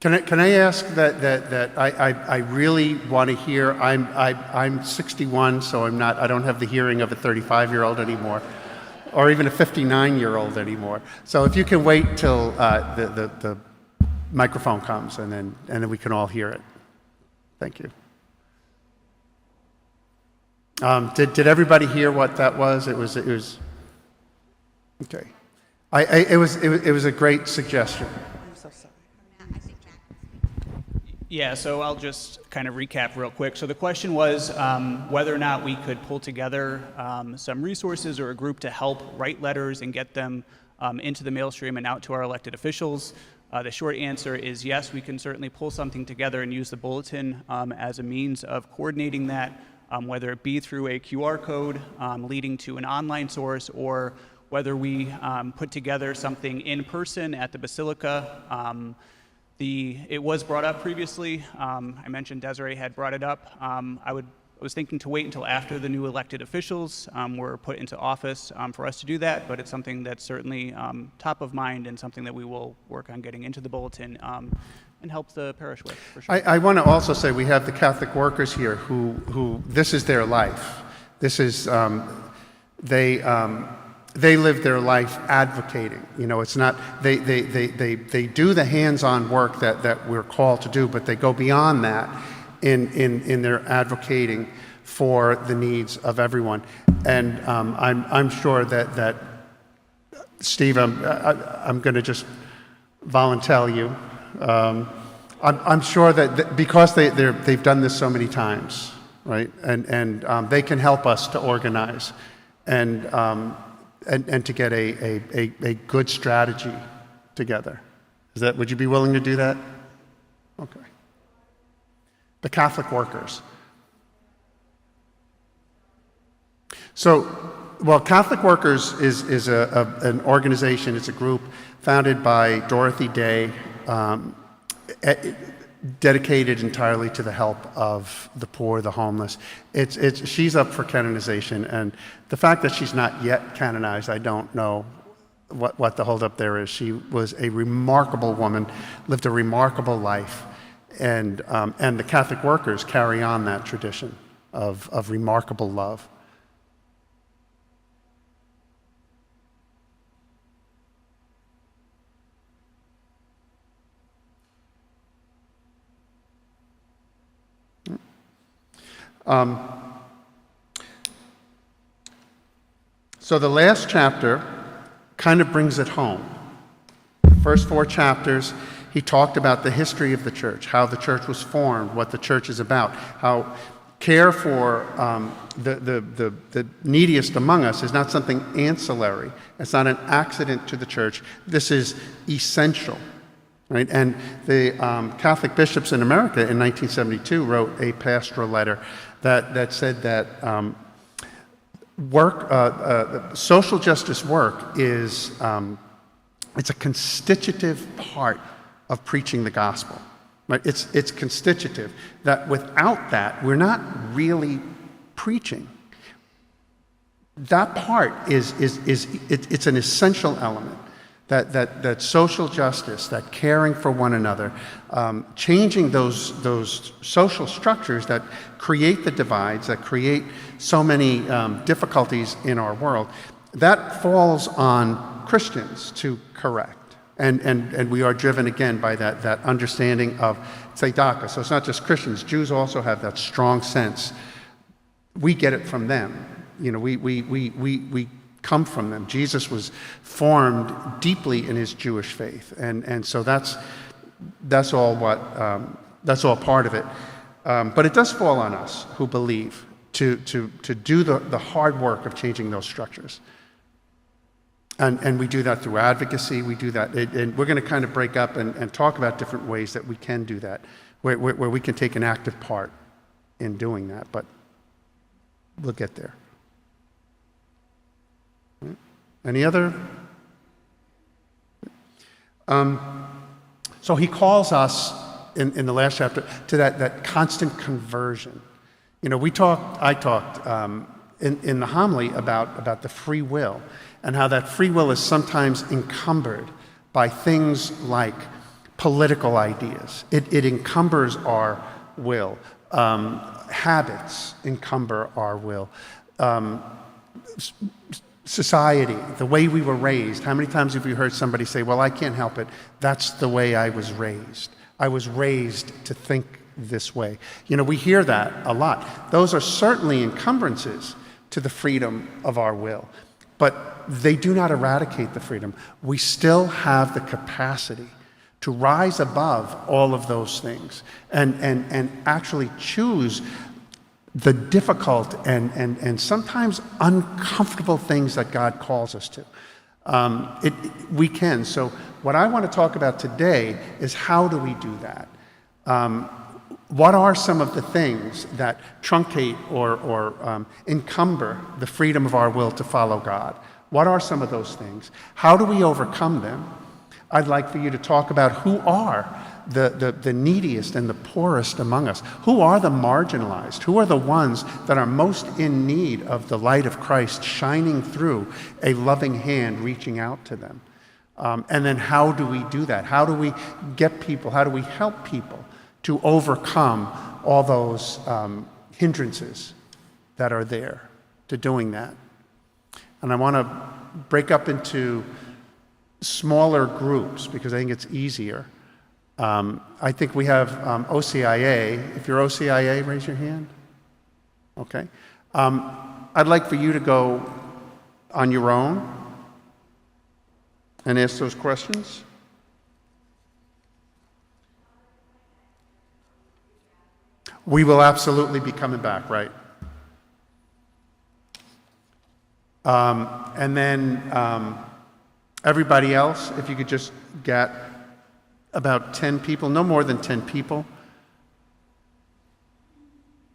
Can I ask that I really want to hear? I'm 61, so I don't have the hearing of a 35-year-old anymore, or even a 59-year-old anymore. So if you can wait till the microphone comes, and then we can all hear it. Thank you. Did everybody hear what that was? It was okay. It was a great suggestion. I'm so sorry. Yeah, so I'll just kind of recap real quick. So the question was whether or not we could pull together some resources or a group to help write letters and get them into the mail stream and out to our elected officials. The short answer is yes, we can certainly pull something together and use the bulletin as a means of coordinating that, whether it be through a QR code leading to an online source, or whether we put together something in person at the Basilica. It was brought up previously. I mentioned Desiree had brought it up. I was thinking to wait until after the new elected officials were put into office for us to do that, but it's something that's certainly top of mind and something that we will work on getting into the bulletin and help the parish with, for sure. I want to also say we have the Catholic workers here who this is their life. This is, they live their life advocating. You know, it's not, they do the hands-on work that we're called to do, but they go beyond that in their advocating for the needs of everyone. And I'm sure that Steve, I'm going to just volunteer you. I'm sure that because they've done this so many times, right? And they can help us to organize and to get a good strategy together. Would you be willing to do that? Okay. The Catholic workers. So, well, Catholic Workers is an organization, it's a group founded by Dorothy Day, dedicated entirely to the help of the poor, the homeless. She's up for canonization, and the fact that she's not yet canonized, I don't know what the holdup there is. She was a remarkable woman, lived a remarkable life, and the Catholic workers carry on that tradition of remarkable love. So the last chapter kind of brings it home. The first 4 chapters, he talked about the history of the church, how the church was formed, what the church is about, how care for the neediest among us is not something ancillary. It's not an accident to the church. This is essential. Right? And the Catholic bishops in America in 1972 wrote a pastoral letter that said that social justice work is it's a constitutive part of preaching the gospel. Right? It's constitutive. That without that, we're not really preaching. That part it's an essential element. That social justice, that caring for one another, changing those social structures that create the divides, that create so many difficulties in our world, that falls on Christians to correct. And we are driven again by that understanding of tzedakah. So it's not just Christians. Jews also have that strong sense. We get it from them. You know, we come from them. Jesus was formed deeply in his Jewish faith, and so that's all part of it. But it does fall on us who believe to do the hard work of changing those structures. And we do that through advocacy. We do that, and we're going to kind of break up and talk about different ways that we can do that, where we can take an active part in doing that. But we'll get there. Any other? So he calls us in the last chapter to that constant conversion. You know, I talked in the homily about the free will and how that free will is sometimes encumbered by things like political ideas. It encumbers our will. Habits encumber our will. Society, the way we were raised. How many times have you heard somebody say, well, I can't help it. That's the way I was raised. I was raised to think this way. You know, we hear that a lot. Those are certainly encumbrances to the freedom of our will, but they do not eradicate the freedom. We still have the capacity to rise above all of those things and actually choose the difficult and sometimes uncomfortable things that God calls us to. We can. So what I want to talk about today is how do we do that? What are some of the things that truncate or encumber the freedom of our will to follow God? What are some of those things? How do we overcome them? I'd like for you to talk about who are the neediest and the poorest among us. Who are the marginalized? Who are the ones that are most in need of the light of Christ shining through a loving hand reaching out to them? And then how do we do that? How do we get people, how do we help people to overcome all those hindrances that are there to doing that? And I want to break up into smaller groups because I think it's easier. I think we have OCIA. If you're OCIA, raise your hand. Okay. I'd like for you to go on your own and ask those questions. We will absolutely be coming back, right? And then everybody else, if you could just get about 10 people, no more than 10 people,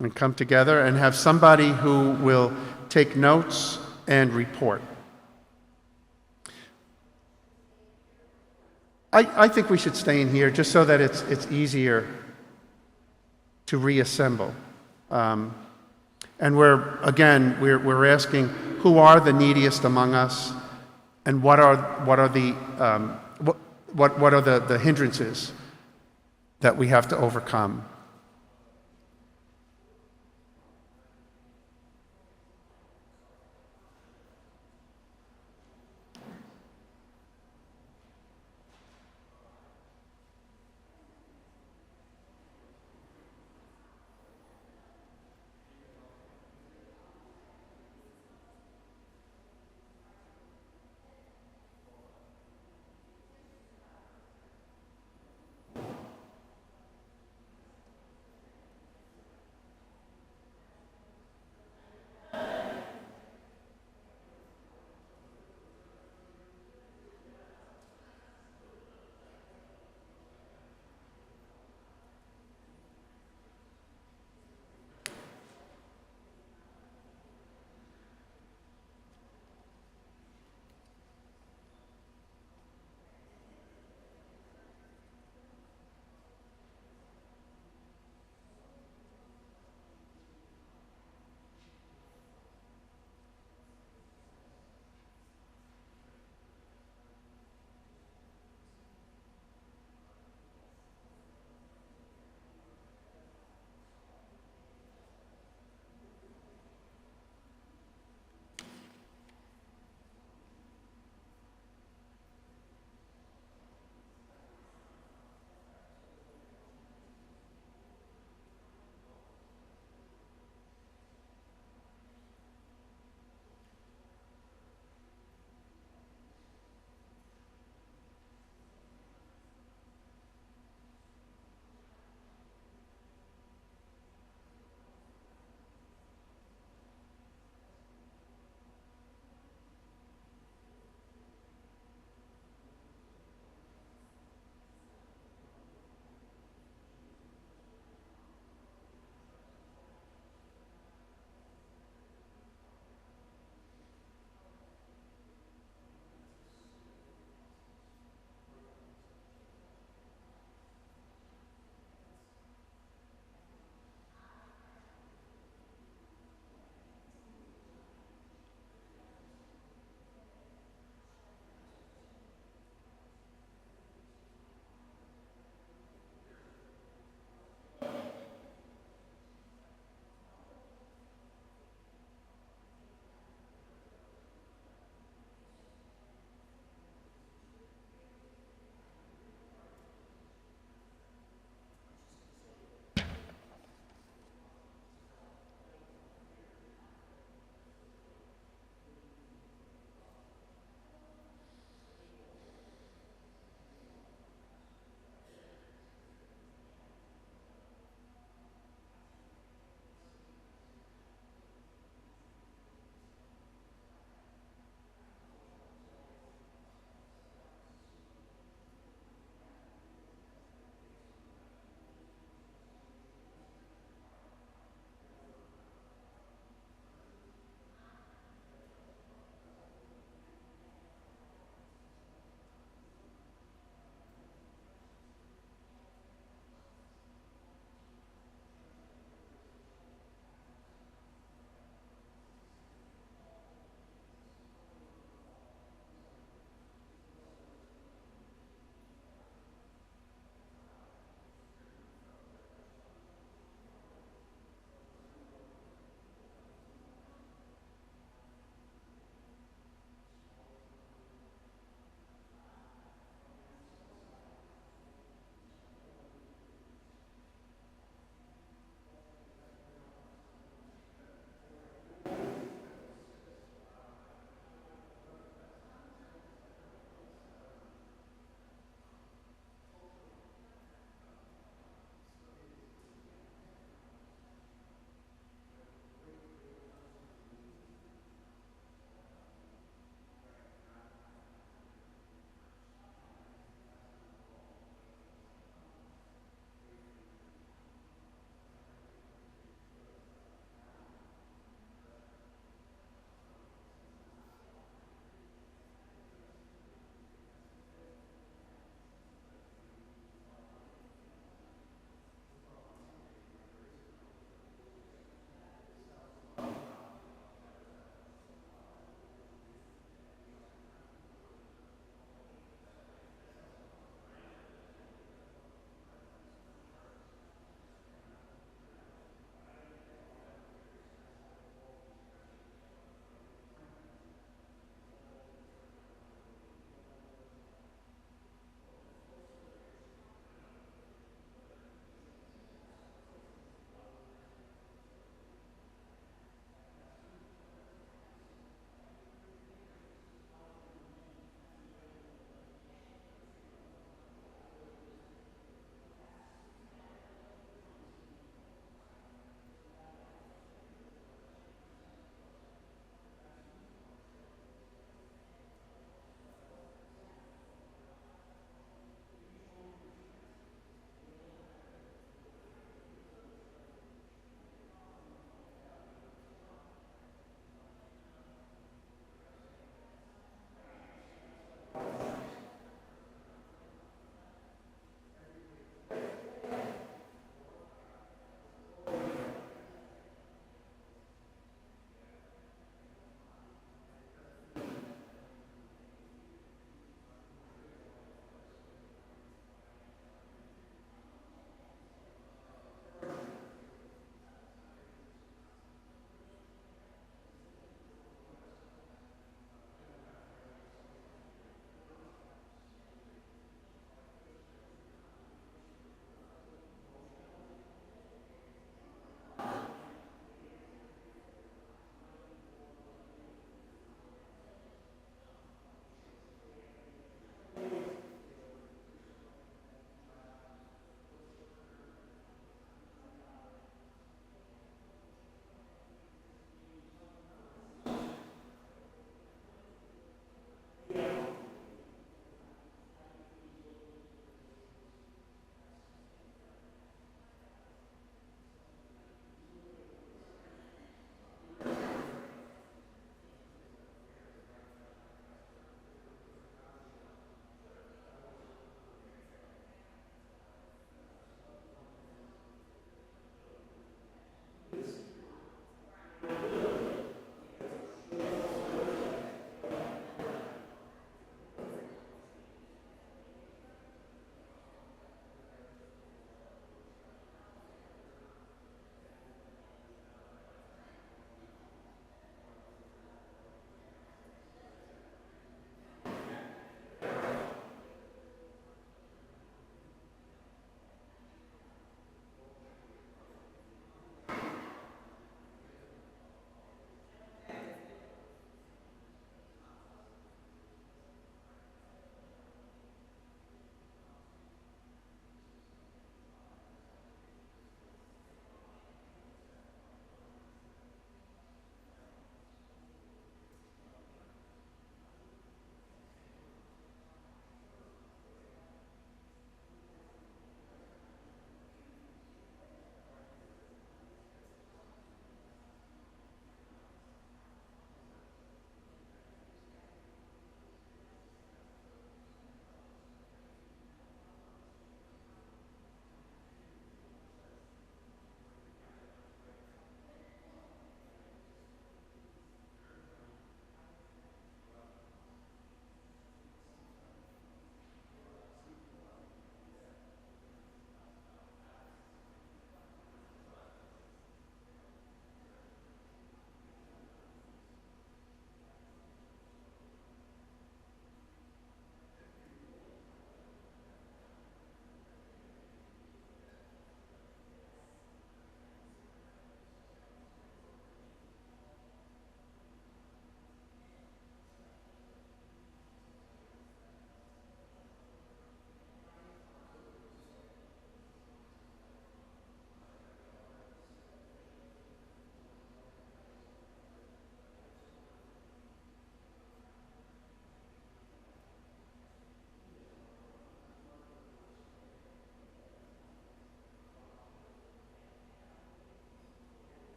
and come together and have somebody who will take notes and report. I think we should stay in here just so that it's easier to reassemble. And we're asking who are the neediest among us, and what are the hindrances that we have to overcome.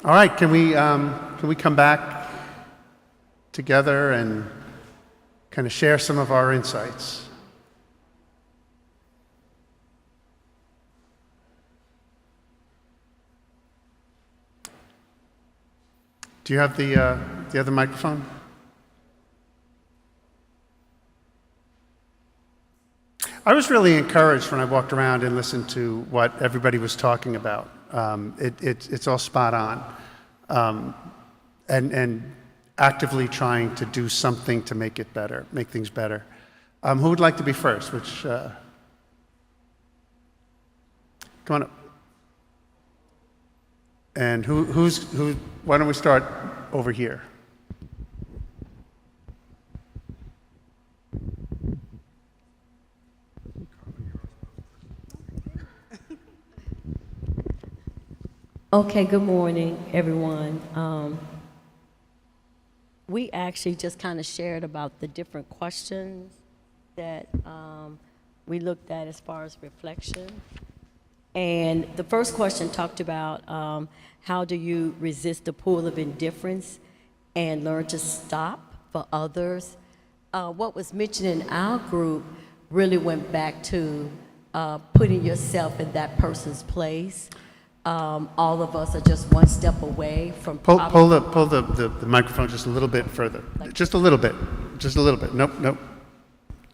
All right, can we come back together and kind of share some of our insights? Do you have the other microphone? I was really encouraged when I walked around and listened to what everybody was talking about. It's all spot on, and actively trying to do something to make it better, make things better. Who would like to be first? Come on up. And why don't we start over here? Okay, good morning, everyone. We actually just kind of shared about the different questions that we looked at as far as reflection. And the first question talked about how do you resist the pull of indifference and learn to stop for others. What was mentioned in our group really went back to putting yourself in that person's place. All of us are just one step away from Pull the microphone just a little bit further. Just a little bit. Just a little bit. Nope.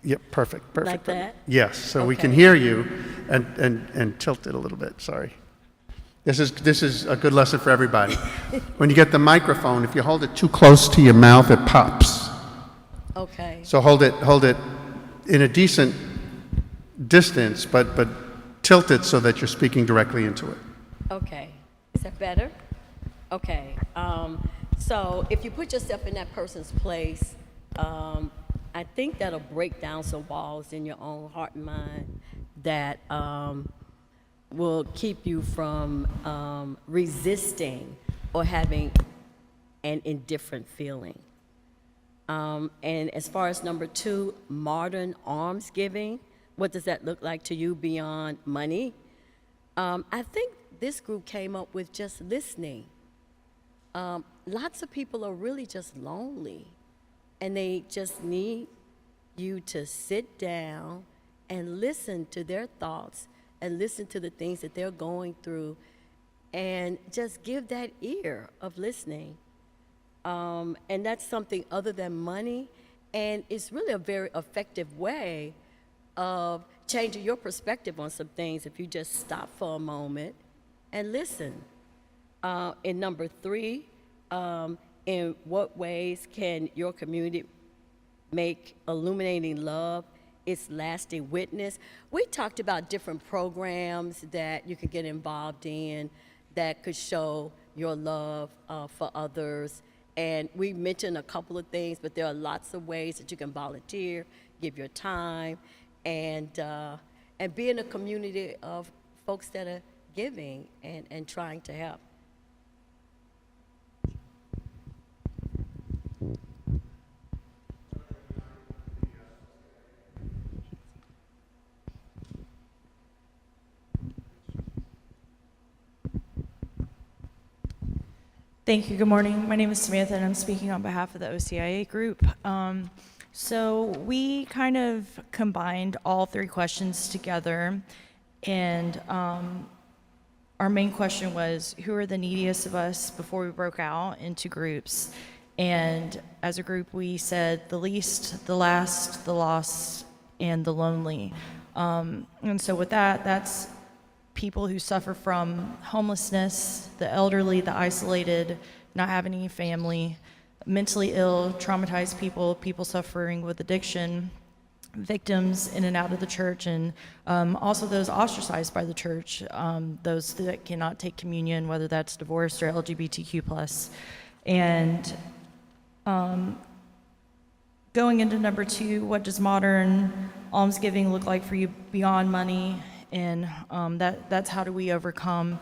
Yep, perfect. Like that? Yes, so we can Okay. hear you and tilt it a little bit, sorry. This is a good lesson for everybody. When you get the microphone, if you hold it too close to your mouth, it pops. Okay. So hold it in a decent distance, but tilt it so that you're speaking directly into it. Okay, is that better? Okay, so if you put yourself in that person's place, I think that'll break down some walls in your own heart and mind that will keep you from resisting or having an indifferent feeling. And as far as number 2, modern almsgiving, what does that look like to you beyond money? I think this group came up with just listening. Lots of people are really just lonely, and they just need you to sit down and listen to their thoughts and listen to the things that they're going through and just give that ear of listening. And that's something other than money, and it's really a very effective way of changing your perspective on some things if you just stop for a moment and listen. In number 3, in what ways can your community make illuminating love its lasting witness? We talked about different programs that you could get involved in that could show your love for others. And we mentioned a couple of things, but there are lots of ways that you can volunteer, give your time, and be in a community of folks that are giving and trying to help. Thank you. Good morning. My name is Samantha, and I'm speaking on behalf of the OCIA group. So we kind of combined all 3 questions together, and our main question was, who are the neediest of us before we broke out into groups? And as a group, we said the least, the last, the lost, and the lonely. And so with that, that's people who suffer from homelessness, the elderly, the isolated, not having any family, mentally ill, traumatized people, people suffering with addiction, victims in and out of the church, and also those ostracized by the church, those that cannot take communion, whether that's divorced or LGBTQ+. And going into number 2, what does modern almsgiving look like for you beyond money? And that's how do we overcome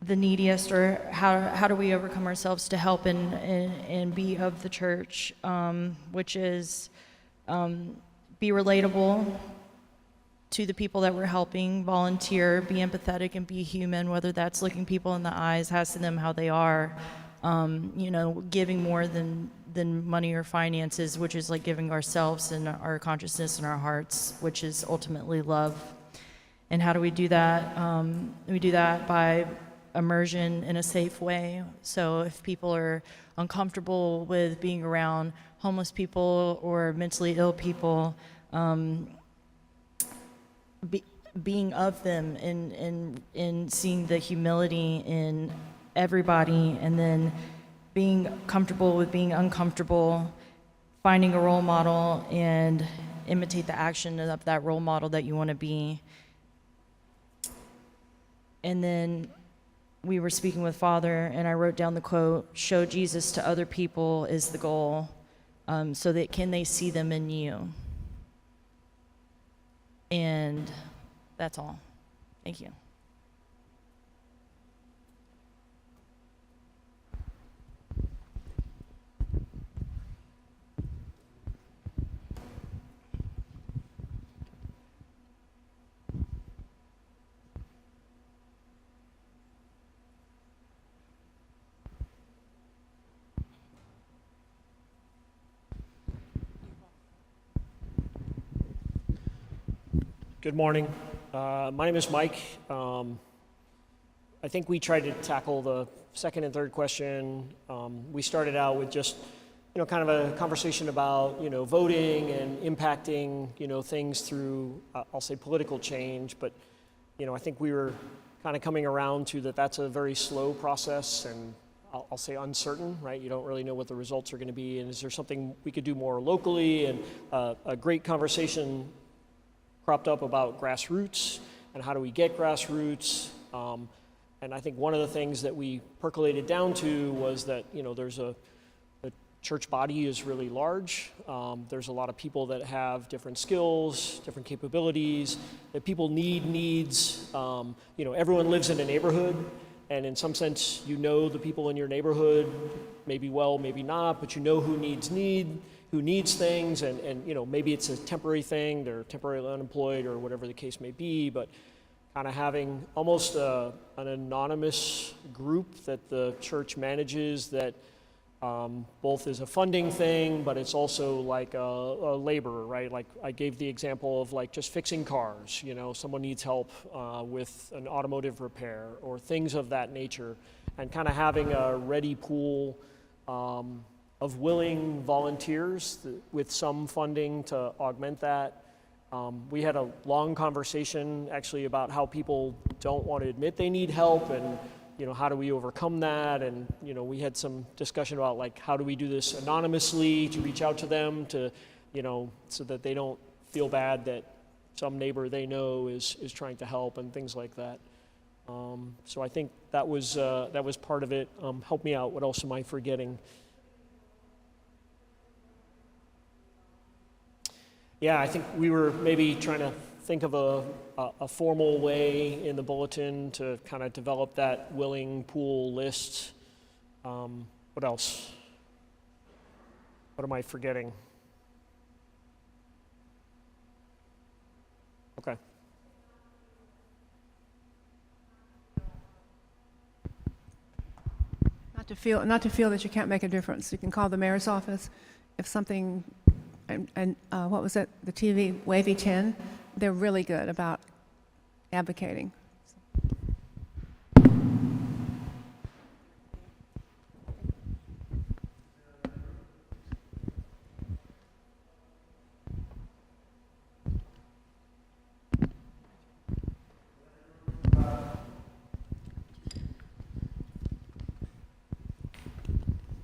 the neediest, or how do we overcome ourselves to help and be of the church, which is be relatable, to the people that we're helping, volunteer, be empathetic and be human, whether that's looking people in the eyes, asking them how they are, giving more than money or finances, which is like giving ourselves and our consciousness and our hearts, which is ultimately love. And how do we do that? We do that by immersion in a safe way. So if people are uncomfortable with being around homeless people or mentally ill people, being of them and seeing the humility in everybody, and then being comfortable with being uncomfortable, finding a role model and imitate the action of that role model that you want to be. And then we were speaking with Father, and I wrote down the quote, "Show Jesus to other people is the goal, so that can they see them in you." And that's all. Thank you. Good morning. My name is Mike. I think we tried to tackle the second and third question. We started out with just, kind of a conversation about, voting and impacting, things through, I'll say political change. But, I think we were kind of coming around to that's a very slow process and I'll say uncertain, right? You don't really know what the results are going to be. And is there something we could do more locally? And a great conversation cropped up about grassroots and how do we get grassroots. And I think one of the things that we percolated down to was that, there's the church body is really large. There's a lot of people that have different skills, different capabilities, that people needs. Everyone lives in a neighborhood, and in some sense, the people in your neighborhood, maybe well, maybe not, but who needs things, and maybe it's a temporary thing, they're temporarily unemployed or whatever the case may be, but kind of having almost an anonymous group that the church manages that both is a funding thing, but it's also like a labor, right? Like I gave the example of like just fixing cars, someone needs help with an automotive repair or things of that nature, and kind of having a ready pool of willing volunteers with some funding to augment that. We had a long conversation actually about how people don't want to admit they need help, and how do we overcome that, and we had some discussion about like how do we do this anonymously to reach out to them to so that they don't feel bad that some neighbor they know is trying to help and things like that. So I think that was part of it. Help me out, what else am I forgetting? Yeah, I think we were maybe trying to think of a formal way in the bulletin to kind of develop that willing pool list. What else? What am I forgetting? Okay. Not to feel that you can't make a difference. You can call the mayor's office if something. And what was it? The TV, Wavy 10, they're really good about advocating.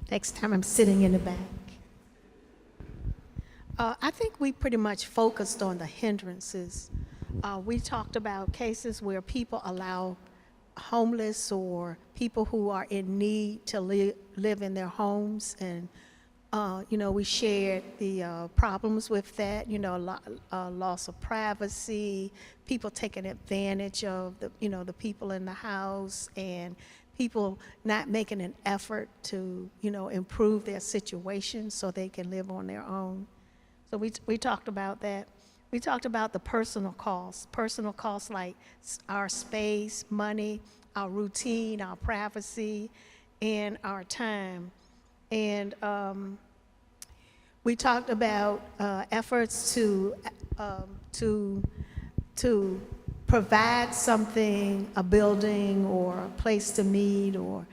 Next time I'm sitting in the back. I think we pretty much focused on the hindrances. We talked about cases where people allow homeless or people who are in need to live in their homes, and we shared the problems with that. Loss of privacy, people taking advantage of the people in the house, and people not making an effort to improve their situation so they can live on their own. So we talked about that. We talked about the personal costs like our space, money, our routine, our privacy, and our time. And we talked about efforts to provide something, a building or a place to meet or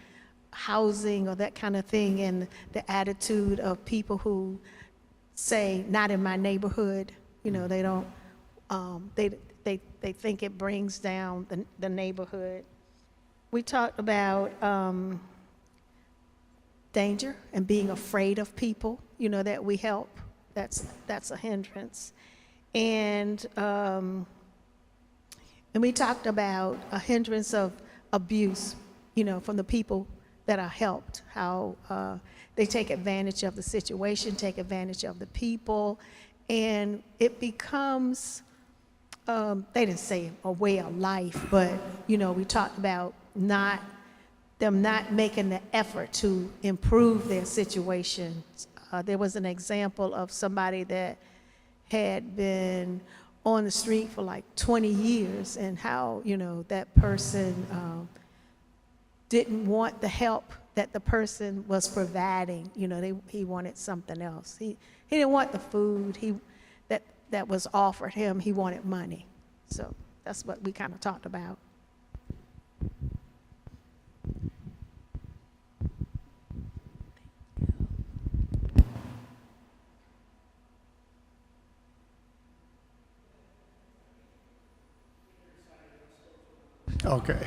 housing or that kind of thing, and the attitude of people who say, not in my neighborhood. You know, they don't, they think it brings down the neighborhood. We talked about danger and being afraid of people, you know, that we help. That's a hindrance. And we talked about a hindrance of abuse, you know, from the people that are helped, how they take advantage of the situation, take advantage of the people, and it becomes, they didn't say a way of life, but, you know, we talked about them not making the effort to improve their situation. There was an example of somebody that had been on the street for like 20 years and how, you know, that person didn't want the help that the person was providing. You know, he wanted something else. He didn't want the food that was offered him. He wanted money. So that's what we kind of talked about. Okay.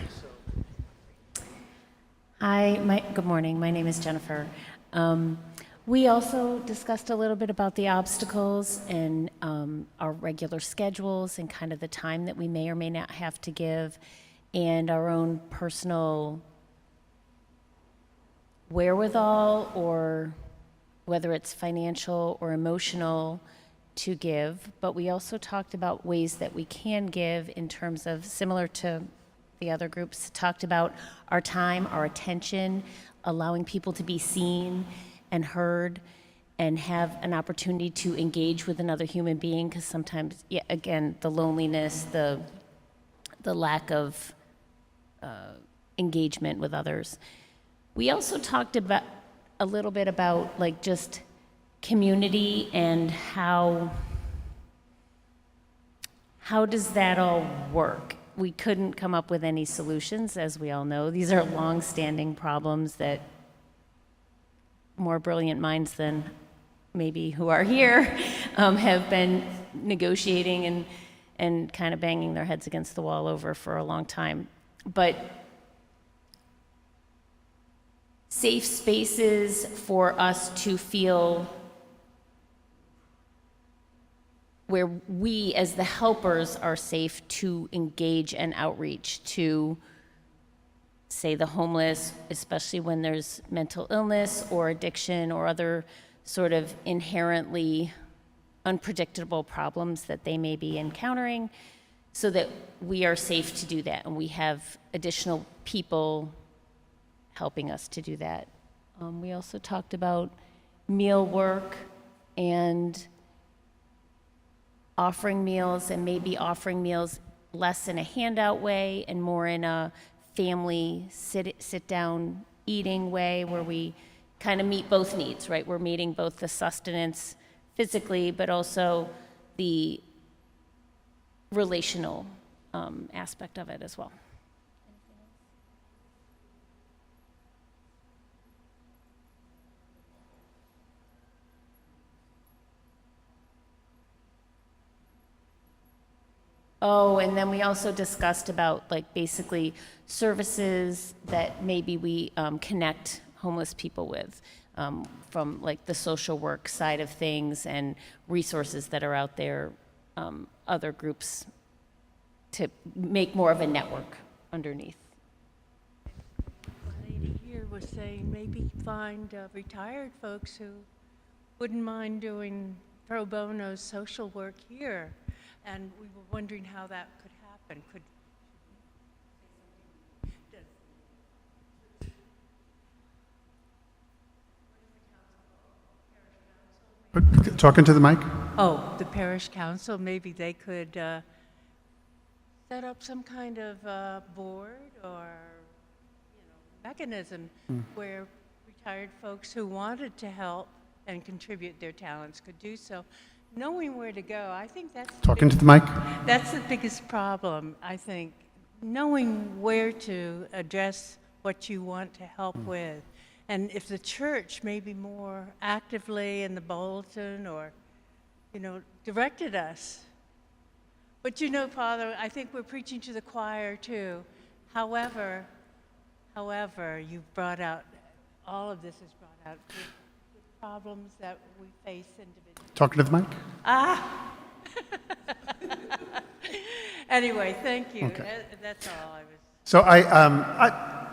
Hi, good morning. My name is Jennifer. We also discussed a little bit about the obstacles and our regular schedules and kind of the time that we may or may not have to give, and our own personal wherewithal, or whether it's financial or emotional, to give. But we also talked about ways that we can give in terms of, similar to the other groups, talked about our time, our attention, allowing people to be seen and heard and have an opportunity to engage with another human being, because sometimes, yeah, again, the loneliness, the lack of engagement with others. We also talked about a little bit about like just community and how does that all work? We couldn't come up with any solutions, as we all know. These are long-standing problems that more brilliant minds than maybe who are here have been negotiating and kind of banging their heads against the wall over for a long time. But safe spaces for us to feel where we as the helpers are safe to engage and outreach to, say, the homeless, especially when there's mental illness or addiction or other sort of inherently unpredictable problems that they may be encountering, so that we are safe to do that and we have additional people helping us to do that. We also talked about meal work and offering meals, and maybe offering meals less in a handout way and more in a family sit down eating way, where we kind of meet both needs, right? We're meeting both the sustenance physically, but also the relational aspect of it as well. Oh, and then we also discussed about like basically services that maybe we connect homeless people with, from like the social work side of things and resources that are out there, other groups, to make more of a network underneath. The lady here was saying maybe find retired folks who wouldn't mind doing pro bono social work here. And we were wondering how that could happen. Talking to the mic? Oh, the parish council, maybe they could set up some kind of board or, mechanism where retired folks who wanted to help and contribute their talents could do so. Knowing where to go, I think that's Talking to the mic? that's the biggest problem, I think. Knowing where to address what you want to help with. And if the church maybe more actively in the bulletin or, directed us. But Father, I think we're preaching to the choir too. However, you've brought out, all of this has brought out the problems that we face individually. Talking to the mic? Anyway, thank you. Okay. That's all I was. So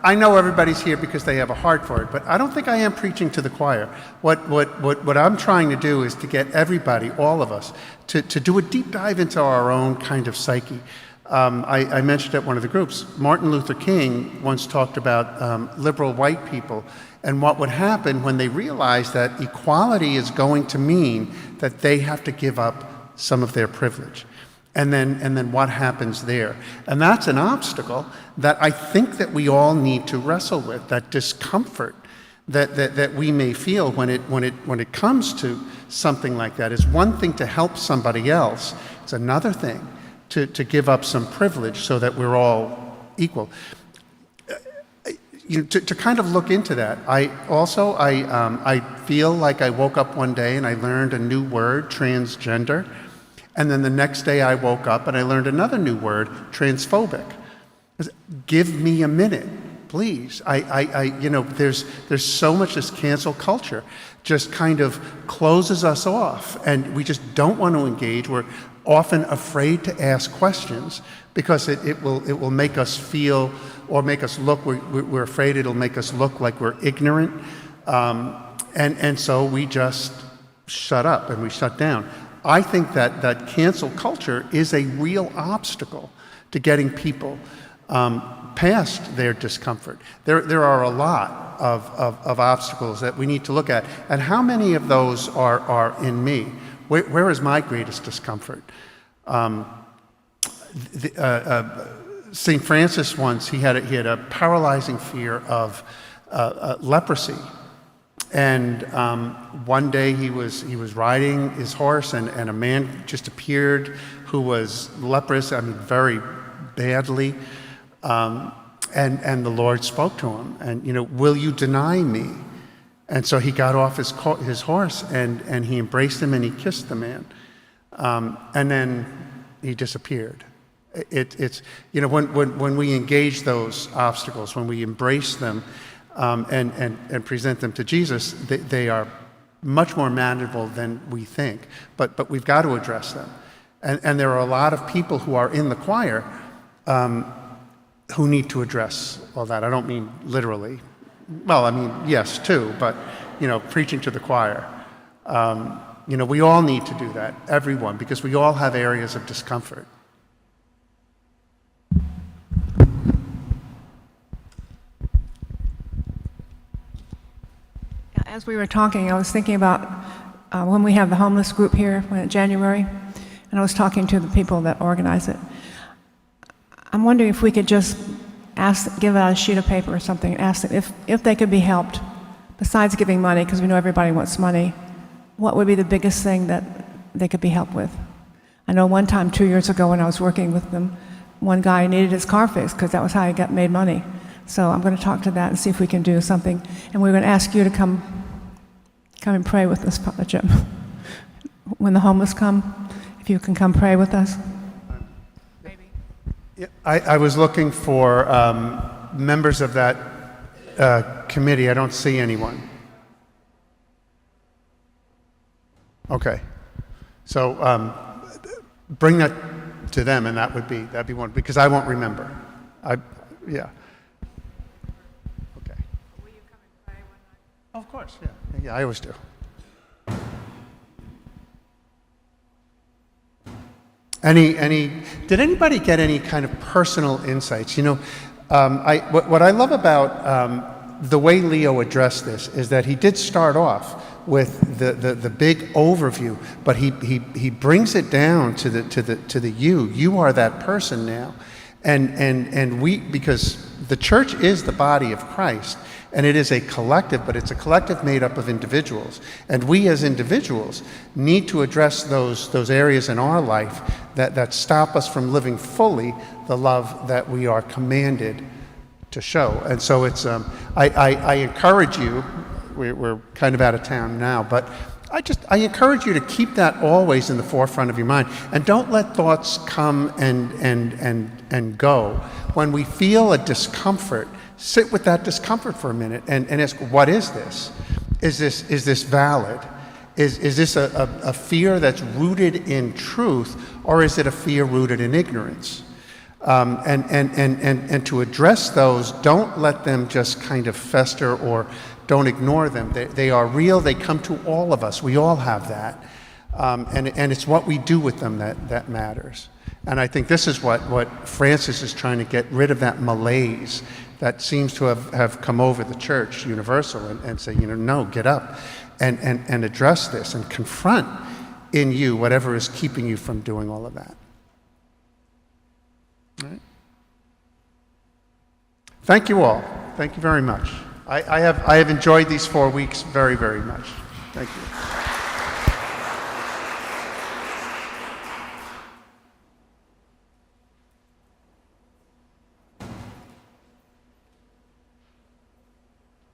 I know everybody's here because they have a heart for it, but I don't think I am preaching to the choir. What I'm trying to do is to get everybody, all of us, to do a deep dive into our own kind of psyche. I mentioned at one of the groups, Martin Luther King once talked about liberal white people and what would happen when they realize that equality is going to mean that they have to give up some of their privilege. And then what happens there? And that's an obstacle that I think that we all need to wrestle with, that discomfort that we may feel when it comes to something like that. Is one thing to help somebody else, it's another thing to give up some privilege so that we're all equal. To kind of look into that, I feel like I woke up one day and I learned a new word, transgender. And then the next day I woke up and I learned another new word, transphobic. Give me a minute, please. There's so much this cancel culture just kind of closes us off, and we just don't want to engage. We're often afraid to ask questions because it will make us feel or make us look. We're afraid it'll make us look like we're ignorant, and so we just shut up and we shut down. I think that cancel culture is a real obstacle to getting people past their discomfort. There are a lot of obstacles that we need to look at. And how many of those are in me? Where is my greatest discomfort? St. Francis once, he had a paralyzing fear of leprosy. And one day he was riding his horse, and a man just appeared who was leprous, very badly. And the Lord spoke to him, and will you deny me? And so he got off his horse, and he embraced him and he kissed the man, and then he disappeared. It's when we engage those obstacles, when we embrace them. And present them to Jesus, they are much more manageable than we think. But we've got to address them. And there are a lot of people who are in the choir who need to address all that. I don't mean literally. Well, yes, too, but, preaching to the choir. We all need to do that, everyone, because we all have areas of discomfort. As we were talking, I was thinking about when we have the homeless group here in January, and I was talking to the people that organize it. I'm wondering if we could just give out a sheet of paper or something, and ask them if they could be helped, besides giving money, because we know everybody wants money, what would be the biggest thing that they could be helped with? I know one time, 2 years ago, when I was working with them, one guy needed his car fixed because that was how he made money. So I'm going to talk to that and see if we can do something. And we're going to ask you to come and pray with us, Father Jim. When the homeless come, if you can come pray with us. Maybe. Yeah, I was looking for members of that committee. I don't see anyone. Okay. So bring that to them, and that'd be one, because I won't remember. Yeah. Okay. Will you come and pray one night? Of course, yeah. Yeah, I always do. Did anybody get any kind of personal insights? What I love about the way Leo addressed this is that he did start off with the big overview, but he brings it down to the you. You are that person now. And we, because the church is the body of Christ, and it is a collective, but it's a collective made up of individuals. And we as individuals need to address those areas in our life that stop us from living fully the love that we are commanded to show. And so it's, I encourage you, we're kind of out of town now, but I encourage you to keep that always in the forefront of your mind, and don't let thoughts come and go. When we feel a discomfort, sit with that discomfort for a minute and ask, what is this? Is this valid? Is this a fear that's rooted in truth, or is it a fear rooted in ignorance? And to address those, don't let them just kind of fester, or don't ignore them. They are real. They come to all of us. We all have that. And it's what we do with them that matters. And I think this is what Francis is trying to get rid of, that malaise that seems to have come over the church universal, and say, no, get up and address this and confront in you whatever is keeping you from doing all of that. All right. Thank you all. Thank you very much. I have enjoyed these 4 weeks very, very much. Thank you.